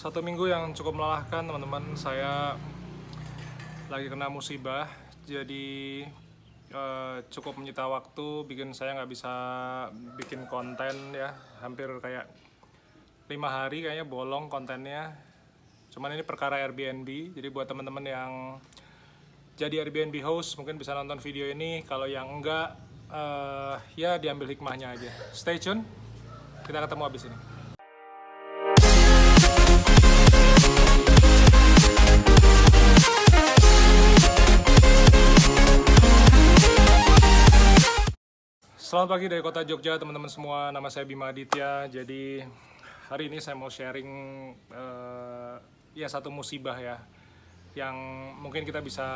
satu minggu yang cukup melelahkan teman-teman. Saya lagi kena musibah, jadi cukup menyita waktu, bikin saya nggak bisa bikin konten ya. Hampir kayak 5 hari kayaknya bolong kontennya. Cuman ini perkara Airbnb, jadi buat teman-teman yang jadi Airbnb host mungkin bisa nonton video ini. Kalau yang enggak, ya diambil hikmahnya aja. Stay tune, kita ketemu abis ini. Selamat pagi dari kota Jogja teman-teman semua, nama saya Bima Aditya. Jadi hari ini saya mau sharing satu musibah ya, yang mungkin kita bisa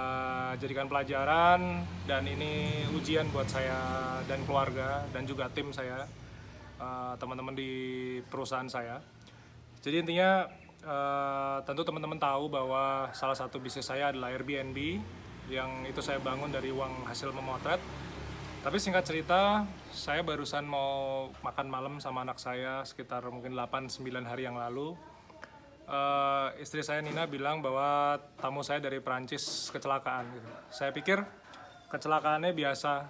jadikan pelajaran, dan ini ujian buat saya dan keluarga dan juga tim saya, teman-teman di perusahaan saya. Jadi intinya tentu teman-teman tahu bahwa salah satu bisnis saya adalah Airbnb, yang itu saya bangun dari uang hasil memotret. Tapi singkat cerita, saya barusan mau makan malam sama anak saya sekitar mungkin 8-9 hari yang lalu. Istri saya Nina bilang bahwa tamu saya dari Perancis kecelakaan gitu. Saya pikir kecelakaannya biasa,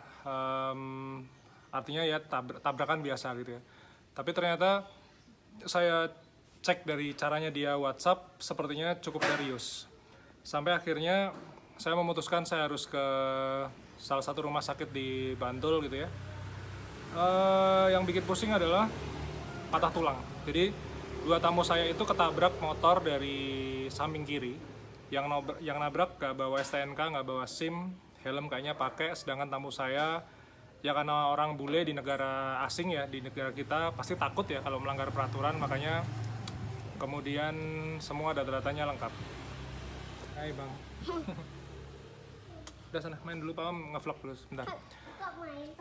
artinya ya tabrakan biasa gitu ya. Tapi ternyata saya cek dari caranya dia WhatsApp, sepertinya cukup serius. Sampai akhirnya saya memutuskan saya harus ke salah satu rumah sakit di Bantul gitu ya. Yang bikin pusing adalah patah tulang. Jadi dua tamu saya itu ketabrak motor dari samping kiri. Yang nabrak gak bawa STNK, gak bawa SIM, helm kayaknya pakai. Sedangkan tamu saya ya karena orang bule di negara asing ya, di negara kita pasti takut ya kalau melanggar peraturan. Makanya kemudian semua data-datanya lengkap. Hai bang. Udah sana main dulu, Pak, nge-vlog dulu sebentar.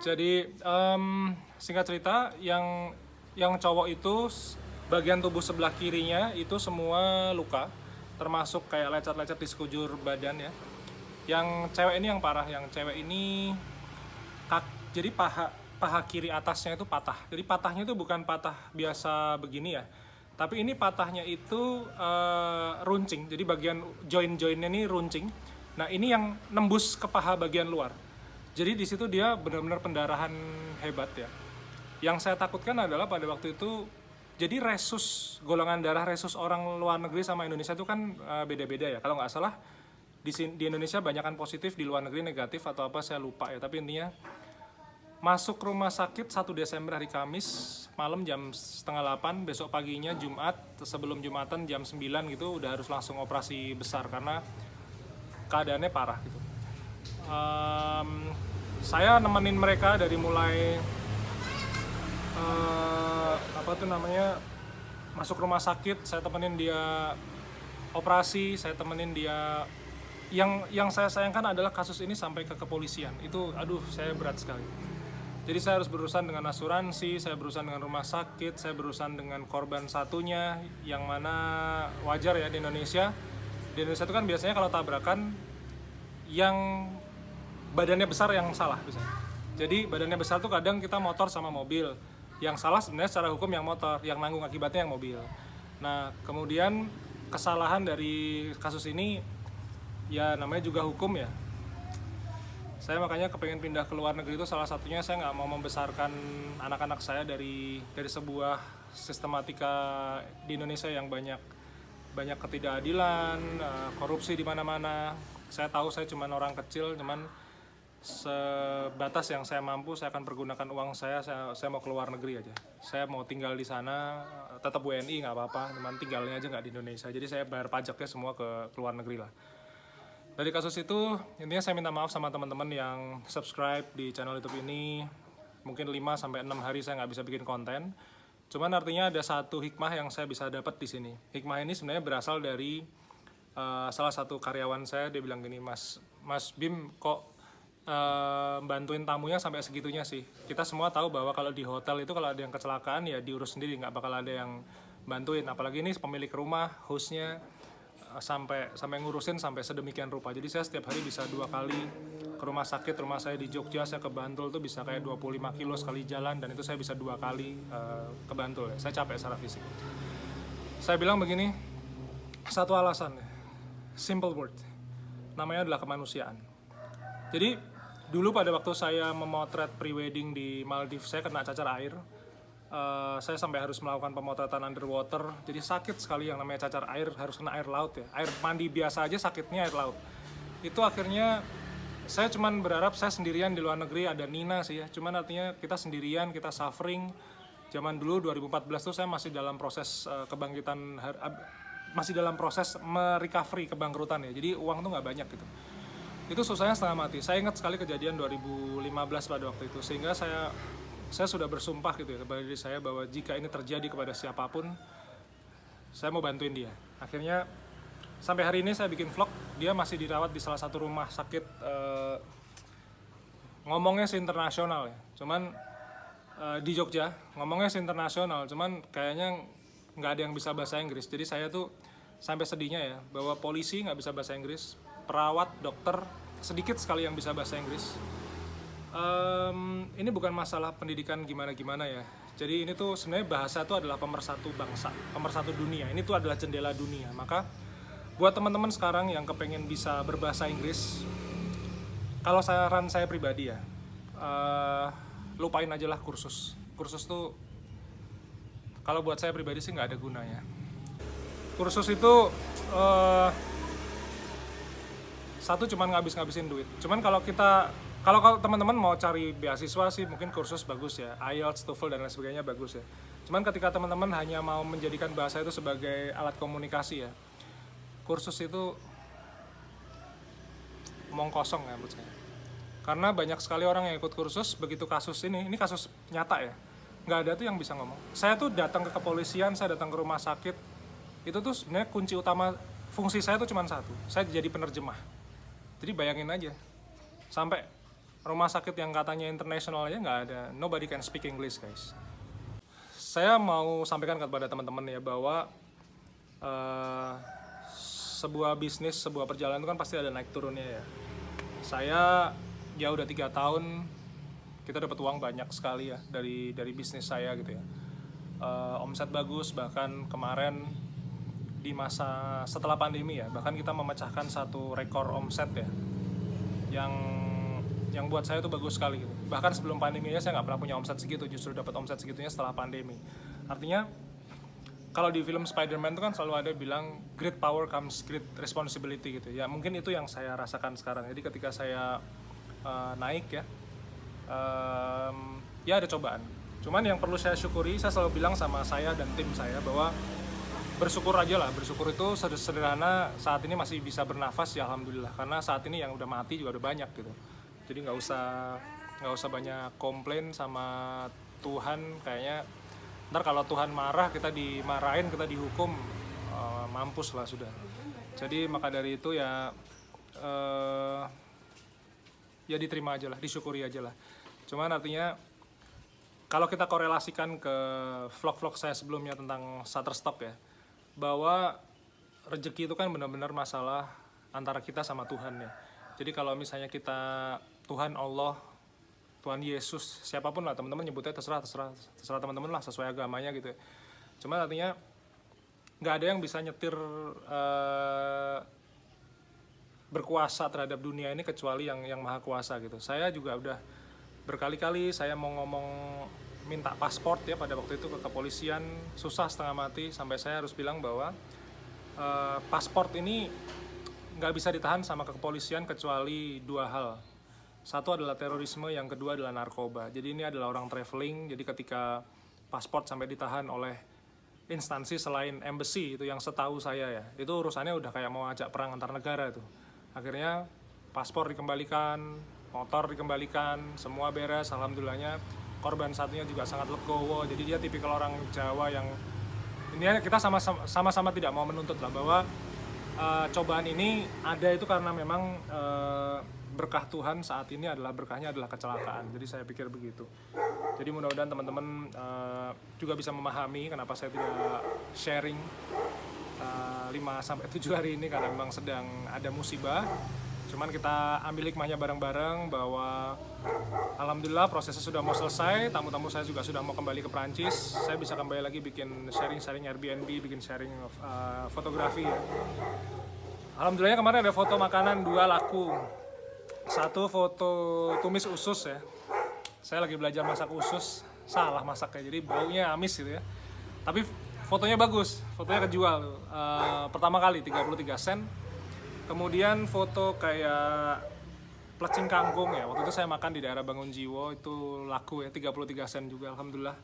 Jadi singkat cerita, yang cowok itu bagian tubuh sebelah kirinya itu semua luka, termasuk kayak lecet-lecet di sekujur badan ya. Yang cewek ini yang parah, yang cewek ini jadi paha kiri atasnya itu patah. Jadi patahnya itu bukan patah biasa begini ya, tapi ini patahnya itu runcing. Jadi bagian join-joinnya ini runcing. Nah ini yang nembus ke paha bagian luar. Jadi di situ dia benar-benar pendarahan hebat ya. Yang saya takutkan adalah pada waktu itu, jadi resus, golongan darah resus orang luar negeri sama Indonesia itu kan beda-beda ya. Kalau nggak salah di Indonesia banyakan positif, di luar negeri negatif atau apa saya lupa ya. Tapi intinya masuk rumah sakit 1 Desember hari Kamis malam jam 7:30, besok paginya Jumat, sebelum Jumatan jam 9 gitu udah harus langsung operasi besar karena keadaannya parah gitu. Saya nemenin mereka dari mulai masuk rumah sakit, saya temenin dia operasi, saya temenin dia. Yang saya sayangkan adalah kasus ini sampai ke kepolisian. Itu saya berat sekali. Jadi saya harus berurusan dengan asuransi, saya berurusan dengan rumah sakit, saya berurusan dengan korban satunya, yang mana wajar ya di Indonesia. Di Indonesia itu kan biasanya kalau tabrakan yang badannya besar yang salah biasanya. Jadi badannya besar tuh kadang kita motor sama mobil. Yang salah sebenarnya secara hukum yang motor, yang nanggung akibatnya yang mobil. Nah, kemudian kesalahan dari kasus ini ya namanya juga hukum ya. Saya makanya kepengen pindah ke luar negeri itu salah satunya saya nggak mau membesarkan anak-anak saya dari sebuah sistematika di Indonesia yang banyak ketidakadilan, korupsi di mana-mana. Saya tahu saya cuma orang kecil, cuman sebatas yang saya mampu saya akan pergunakan uang saya mau keluar negeri aja. Saya mau tinggal di sana, tetap WNI nggak apa-apa, cuman tinggalnya aja nggak di Indonesia. Jadi saya bayar pajaknya semua ke luar negeri lah. Dari kasus itu, intinya saya minta maaf sama teman-teman yang subscribe di channel YouTube ini. Mungkin 5-6 hari saya nggak bisa bikin konten. Cuman artinya ada satu hikmah yang saya bisa dapat di sini. Hikmah ini sebenarnya berasal dari salah satu karyawan saya. Dia bilang gini, Mas Bim, kok bantuin tamunya sampai segitunya sih? Kita semua tahu bahwa kalau di hotel itu kalau ada yang kecelakaan ya diurus sendiri, nggak bakal ada yang bantuin. Apalagi ini pemilik rumah, hostnya sampai ngurusin sampai sedemikian rupa. Jadi saya setiap hari bisa 2 kali ke rumah sakit. Rumah saya di Jogja, saya ke Bantul tuh bisa kayak 25 kilo sekali jalan, dan itu saya bisa 2 kali ke Bantul ya. Saya capek secara fisik. Saya bilang begini, Satu alasan, simple word, namanya adalah kemanusiaan. Jadi dulu pada waktu saya memotret pre-wedding di Maldives, saya kena cacar air. Saya sampai harus melakukan pemotretan underwater. Jadi sakit sekali yang namanya cacar air, harus kena air laut ya. Air mandi biasa aja sakitnya air laut. Itu akhirnya saya cuman berharap saya sendirian di luar negeri, ada Nina sih ya. Cuman artinya kita sendirian, kita suffering. Zaman dulu 2014 tuh saya masih dalam proses kebangkitan, masih dalam proses merecovery kebangkrutan ya. Jadi uang tuh nggak banyak gitu. Itu susahnya setengah mati. Saya ingat sekali kejadian 2015 pada waktu itu, sehingga saya sudah bersumpah gitu ya kepada diri saya bahwa jika ini terjadi kepada siapapun, saya mau bantuin dia. Akhirnya sampai hari ini saya bikin vlog, dia masih dirawat di salah satu rumah sakit, ngomongnya sih internasional ya, cuman di Jogja, ngomongnya sih internasional, cuman kayaknya nggak ada yang bisa bahasa Inggris. Jadi saya tuh sampai sedihnya ya, bahwa polisi nggak bisa bahasa Inggris, perawat, dokter, sedikit sekali yang bisa bahasa Inggris. Ini bukan masalah pendidikan gimana-gimana ya. Jadi ini tuh sebenarnya bahasa itu adalah pemersatu bangsa, pemersatu dunia. Ini tuh adalah jendela dunia. Maka buat teman-teman sekarang yang kepengen bisa berbahasa Inggris, kalau saran saya pribadi ya, lupain aja lah kursus. Kursus tuh kalau buat saya pribadi sih nggak ada gunanya. Kursus itu satu cuman ngabis-ngabisin duit. Cuman kalau teman-teman mau cari beasiswa sih mungkin kursus bagus ya, IELTS, TOEFL dan lain sebagainya bagus ya. Cuman ketika teman-teman hanya mau menjadikan bahasa itu sebagai alat komunikasi ya, kursus itu omong kosong ya menurut saya. Karena banyak sekali orang yang ikut kursus, begitu kasus ini kasus nyata ya, nggak ada tuh yang bisa ngomong. Saya tuh datang ke kepolisian, saya datang ke rumah sakit, itu tuh sebenarnya kunci utama, fungsi saya tuh cuma satu, saya jadi penerjemah. Jadi bayangin aja, sampai rumah sakit yang katanya internasional aja nggak ada, nobody can speak English guys. Saya mau sampaikan kepada teman-teman ya bahwa sebuah bisnis, sebuah perjalanan itu kan pasti ada naik turunnya ya. Saya ya udah 3 tahun, kita dapat uang banyak sekali ya dari bisnis saya gitu ya. Omset bagus, bahkan kemarin di masa setelah pandemi ya, bahkan kita memecahkan satu rekor omset ya, yang buat saya itu bagus sekali gitu. Bahkan sebelum pandemi aja saya nggak pernah punya omset segitu, justru dapat omset segitunya setelah pandemi. Artinya kalau di film Spider-Man itu kan selalu ada bilang great power comes great responsibility gitu ya. Mungkin itu yang saya rasakan sekarang. Jadi ketika saya naik ya, ya ada cobaan. Cuman yang perlu saya syukuri, saya selalu bilang sama saya dan tim saya bahwa bersyukur aja lah. Bersyukur itu sederhana, saat ini masih bisa bernafas ya alhamdulillah. Karena saat ini yang udah mati juga udah banyak gitu. Jadi nggak usah banyak komplain sama Tuhan. Kayaknya ntar kalau Tuhan marah, kita dimarahin, kita dihukum, mampus lah sudah. Jadi maka dari itu ya ya diterima aja lah, disyukuri aja lah. Cuman artinya kalau kita korelasikan ke vlog-vlog saya sebelumnya tentang Shutterstock ya, bahwa rezeki itu kan benar-benar masalah antara kita sama Tuhan ya. Jadi kalau misalnya kita, Tuhan Allah, Tuhan Yesus, siapapun lah teman-teman nyebutnya, terserah teman-teman lah sesuai agamanya gitu ya. Cuma artinya nggak ada yang bisa nyetir berkuasa terhadap dunia ini kecuali yang maha kuasa gitu. Saya juga udah berkali-kali saya mau ngomong minta paspor ya pada waktu itu ke kepolisian, susah setengah mati, sampai saya harus bilang bahwa paspor ini nggak bisa ditahan sama kepolisian kecuali 2 hal. Satu adalah terorisme, yang kedua adalah narkoba. Jadi ini adalah orang traveling, jadi ketika paspor sampai ditahan oleh instansi selain embassy, itu yang setahu saya ya, itu urusannya udah kayak mau ajak perang antar negara itu. Akhirnya paspor dikembalikan, motor dikembalikan, semua beres, alhamdulillahnya. Korban satunya juga sangat legowo, jadi dia tipikal orang Jawa yang ini kita sama-sama tidak mau menuntut lah bahwa cobaan ini ada itu karena memang berkah Tuhan saat ini berkahnya adalah kecelakaan. Jadi saya pikir begitu. Jadi mudah-mudahan teman-teman juga bisa memahami kenapa saya tidak sharing 5-7 hari ini, karena memang sedang ada musibah. Cuman kita ambil hikmahnya bareng-bareng bahwa alhamdulillah prosesnya sudah mau selesai, tamu-tamu saya juga sudah mau kembali ke Perancis. Saya bisa kembali lagi bikin sharing-sharing Airbnb, bikin sharing fotografi ya. Alhamdulillah kemarin ada foto makanan 2 laku. 1 foto tumis usus ya. Saya lagi belajar masak usus, salah masaknya jadi baunya amis gitu ya. Tapi fotonya bagus, fotonya kejual tuh. Pertama kali 33 sen. Kemudian foto kayak plecing kangkung ya. Waktu itu saya makan di daerah Bangun Jiwo, itu laku ya 33 sen juga alhamdulillah.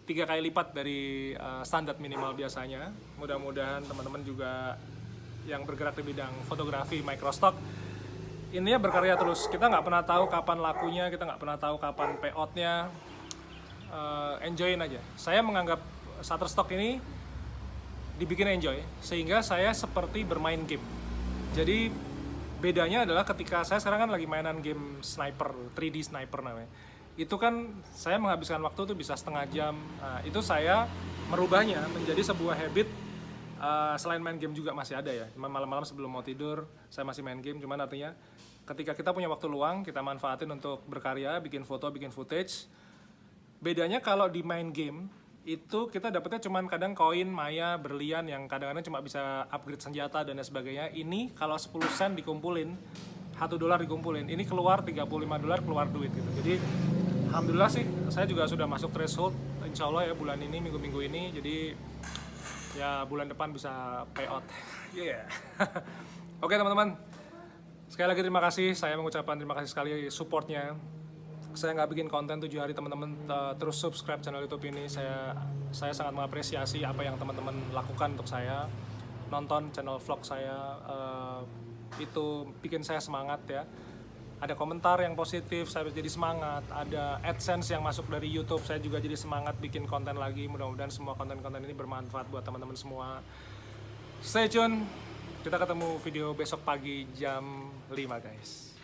3 kali lipat dari standar minimal biasanya. Mudah-mudahan teman-teman juga yang bergerak di bidang fotografi microstock ini ya berkarya terus. Kita nggak pernah tahu kapan lakunya, kita nggak pernah tahu kapan payoutnya. Enjoyin aja. Saya menganggap Shutterstock ini dibikin enjoy, sehingga saya seperti bermain game. Jadi bedanya adalah ketika saya sekarang kan lagi mainan game sniper, 3D sniper namanya. Itu kan saya menghabiskan waktu tuh bisa setengah jam. Itu saya merubahnya menjadi sebuah habit. Selain main game juga masih ada ya. Cuma malam-malam sebelum mau tidur saya masih main game. Cuman artinya ketika kita punya waktu luang kita manfaatin untuk berkarya, bikin foto, bikin footage. Bedanya kalau di main game itu kita dapetnya cuman kadang koin, maya, berlian yang kadang-kadang cuma bisa upgrade senjata dan lain sebagainya. Ini kalau 10 sen dikumpulin, $1 dikumpulin, ini keluar $35 keluar duit gitu. Jadi alhamdulillah sih saya juga sudah masuk threshold insya Allah ya bulan ini, minggu-minggu ini. Jadi ya bulan depan bisa payout. Yeah. Oke teman-teman, sekali lagi terima kasih. Saya mengucapkan terima kasih sekali supportnya. Saya nggak bikin konten 7 hari, teman-teman terus subscribe channel YouTube ini. Saya sangat mengapresiasi apa yang teman-teman lakukan untuk saya. Nonton channel vlog saya, itu bikin saya semangat ya. Ada komentar yang positif, saya jadi semangat. Ada AdSense yang masuk dari YouTube, saya juga jadi semangat bikin konten lagi. Mudah-mudahan semua konten-konten ini bermanfaat buat teman-teman semua. Stay tune, kita ketemu video besok pagi jam 5 guys.